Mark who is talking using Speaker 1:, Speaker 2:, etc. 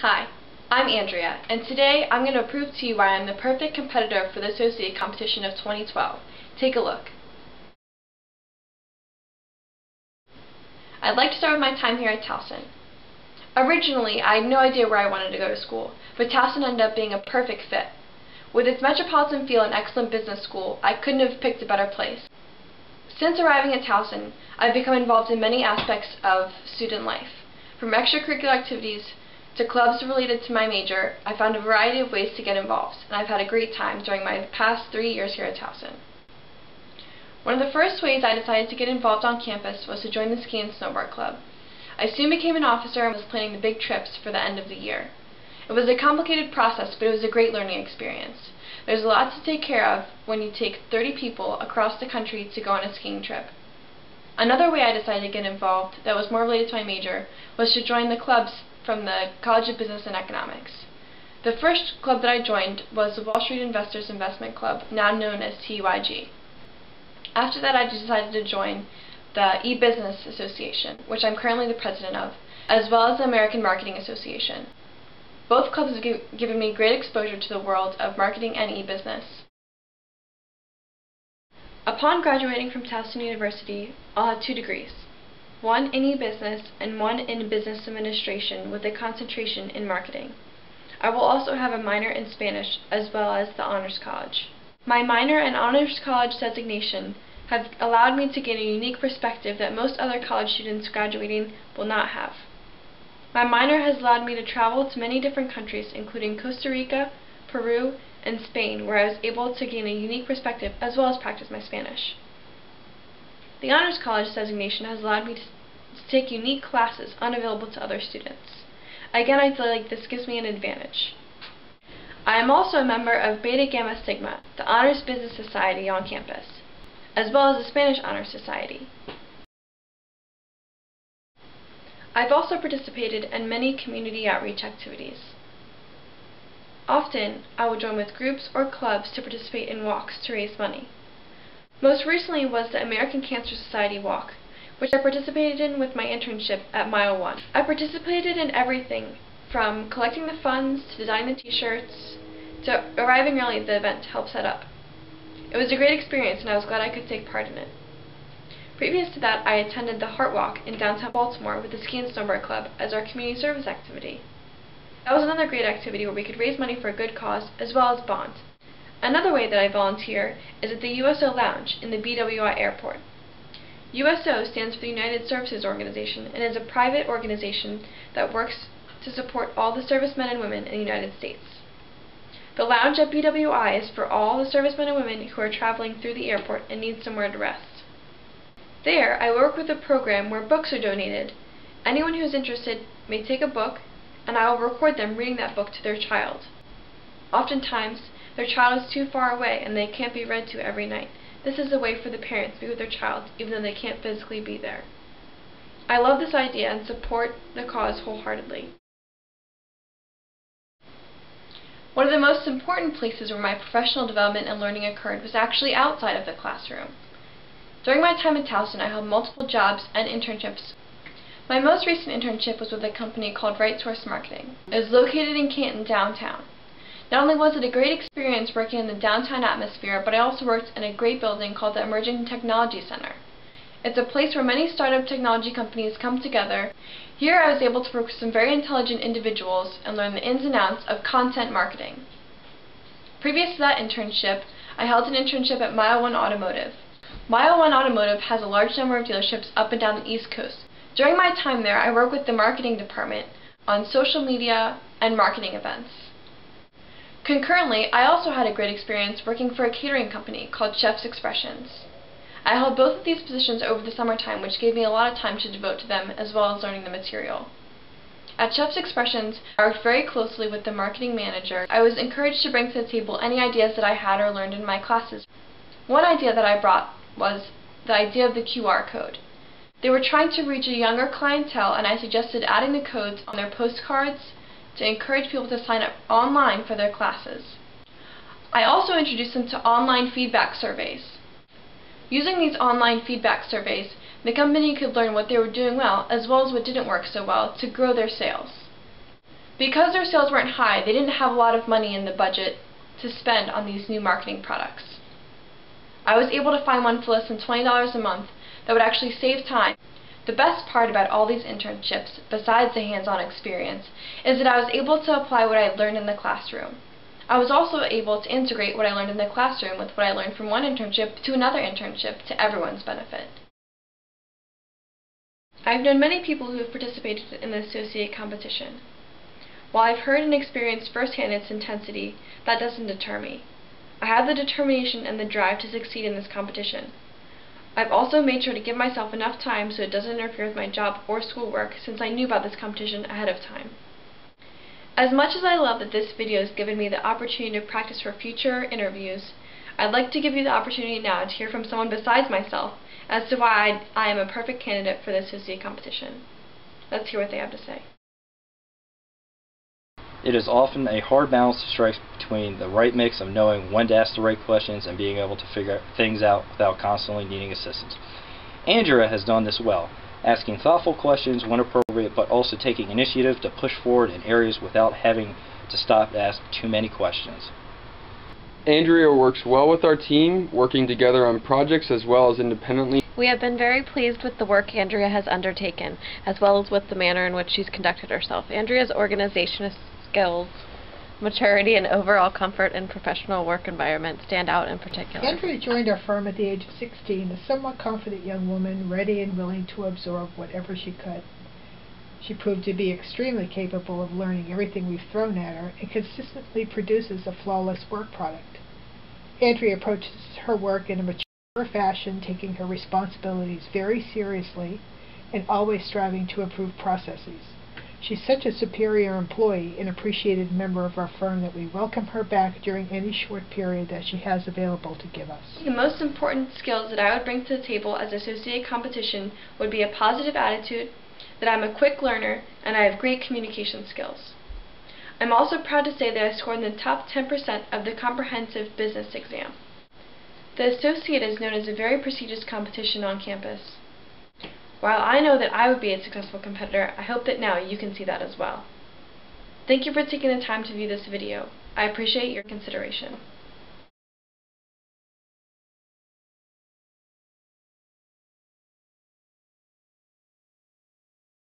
Speaker 1: Hi, I'm Andrea, and today I'm going to prove to you why I'm the perfect competitor for the Associate Competition of 2012. Take a look. I'd like to start with my time here at Towson. Originally, I had no idea where I wanted to go to school, but Towson ended up being a perfect fit. With its metropolitan feel and excellent business school, I couldn't have picked a better place. Since arriving at Towson, I've become involved in many aspects of student life. From extracurricular activities to clubs related to my major, I found a variety of ways to get involved, and I've had a great time during my past 3 years here at Towson. One of the first ways I decided to get involved on campus was to join the ski and snowboard club. I soon became an officer and was planning the big trips for the end of the year. It was a complicated process, but it was a great learning experience. There's a lot to take care of when you take 30 people across the country to go on a skiing trip. Another way I decided to get involved that was more related to my major was to join the clubs from the College of Business and Economics. The first club that I joined was the Wall Street Investors Investment Club, now known as TYG. After that, I decided to join the E-Business Association, which I'm currently the president of, as well as the American Marketing Association. Both clubs have given me great exposure to the world of marketing and e-business. Upon graduating from Towson University, I'll have 2 degrees. One in e-business and one in business administration with a concentration in marketing. I will also have a minor in Spanish as well as the Honors College. My minor and Honors College designation have allowed me to gain a unique perspective that most other college students graduating will not have. My minor has allowed me to travel to many different countries, including Costa Rica, Peru, and Spain, where I was able to gain a unique perspective as well as practice my Spanish. The Honors College designation has allowed me to take unique classes unavailable to other students. Again, I feel like this gives me an advantage. I am also a member of Beta Gamma Sigma, the Honors Business Society on campus, as well as the Spanish Honors Society. I've also participated in many community outreach activities. Often, I would join with groups or clubs to participate in walks to raise money. Most recently was the American Cancer Society Walk, which I participated in with my internship at Mile 1. I participated in everything from collecting the funds to designing the t-shirts to arriving early at the event to help set up. It was a great experience and I was glad I could take part in it. Previous to that, I attended the Heart Walk in downtown Baltimore with the Ski and Snowboard Club as our community service activity. That was another great activity where we could raise money for a good cause as well as bond. Another way that I volunteer is at the USO Lounge in the BWI Airport. USO stands for the United Services Organization and is a private organization that works to support all the servicemen and women in the United States. The lounge at BWI is for all the servicemen and women who are traveling through the airport and need somewhere to rest. There, I work with a program where books are donated. Anyone who is interested may take a book, and I will record them reading that book to their child. Oftentimes, their child is too far away and they can't be read to every night. This is a way for the parents to be with their child even though they can't physically be there. I love this idea and support the cause wholeheartedly. One of the most important places where my professional development and learning occurred was actually outside of the classroom. During my time at Towson, I held multiple jobs and internships. My most recent internship was with a company called Right Source Marketing. It was located in Canton, downtown. Not only was it a great experience working in the downtown atmosphere, but I also worked in a great building called the Emerging Technology Center. It's a place where many startup technology companies come together. Here I was able to work with some very intelligent individuals and learn the ins and outs of content marketing. Previous to that internship, I held an internship at Mile 1 Automotive. Mile 1 Automotive has a large number of dealerships up and down the East Coast. During my time there, I worked with the marketing department on social media and marketing events. Concurrently, I also had a great experience working for a catering company called Chef's Expressions. I held both of these positions over the summertime, which gave me a lot of time to devote to them as well as learning the material. At Chef's Expressions, I worked very closely with the marketing manager. I was encouraged to bring to the table any ideas that I had or learned in my classes. One idea that I brought was the idea of the QR code. They were trying to reach a younger clientele, and I suggested adding the codes on their postcards to encourage people to sign up online for their classes. I also introduced them to online feedback surveys. Using these online feedback surveys, the company could learn what they were doing well as well as what didn't work so well to grow their sales. Because their sales weren't high, they didn't have a lot of money in the budget to spend on these new marketing products. I was able to find one for less than $20 a month that would actually save time. The best part about all these internships, besides the hands-on experience, is that I was able to apply what I had learned in the classroom. I was also able to integrate what I learned in the classroom with what I learned from one internship to another internship to everyone's benefit. I've known many people who have participated in the associate competition. While I've heard and experienced firsthand its intensity, that doesn't deter me. I have the determination and the drive to succeed in this competition. I've also made sure to give myself enough time so it doesn't interfere with my job or schoolwork, since I knew about this competition ahead of time. As much as I love that this video has given me the opportunity to practice for future interviews, I'd like to give you the opportunity now to hear from someone besides myself as to why I am a perfect candidate for the associate competition. Let's hear what they have to say.
Speaker 2: It is often a hard balance to strike between the right mix of knowing when to ask the right questions and being able to figure things out without constantly needing assistance. Andrea has done this well, asking thoughtful questions when appropriate, but also taking initiative to push forward in areas without having to stop to ask too many questions.
Speaker 3: Andrea works well with our team, working together on projects as well as independently.
Speaker 4: We have been very pleased with the work Andrea has undertaken, as well as with the manner in which she's conducted herself. Andrea's organizational skills, maturity, and overall comfort in professional work environment stand out in particular.
Speaker 5: Andrea joined our firm at the age of 16, a somewhat confident young woman, ready and willing to absorb whatever she could. She proved to be extremely capable of learning everything we've thrown at her and consistently produces a flawless work product. Andrea approaches her work in a mature fashion, taking her responsibilities very seriously and always striving to improve processes. She's such a superior employee and appreciated member of our firm that we welcome her back during any short period that she has available to give us.
Speaker 1: The most important skills that I would bring to the table as associate competition would be a positive attitude, that I'm a quick learner, and I have great communication skills. I'm also proud to say that I scored in the top 10% of the comprehensive business exam. The associate is known as a very prestigious competition on campus. While I know that I would be a successful competitor, I hope that now you can see that as well. Thank you for taking the time to view this video. I appreciate your consideration.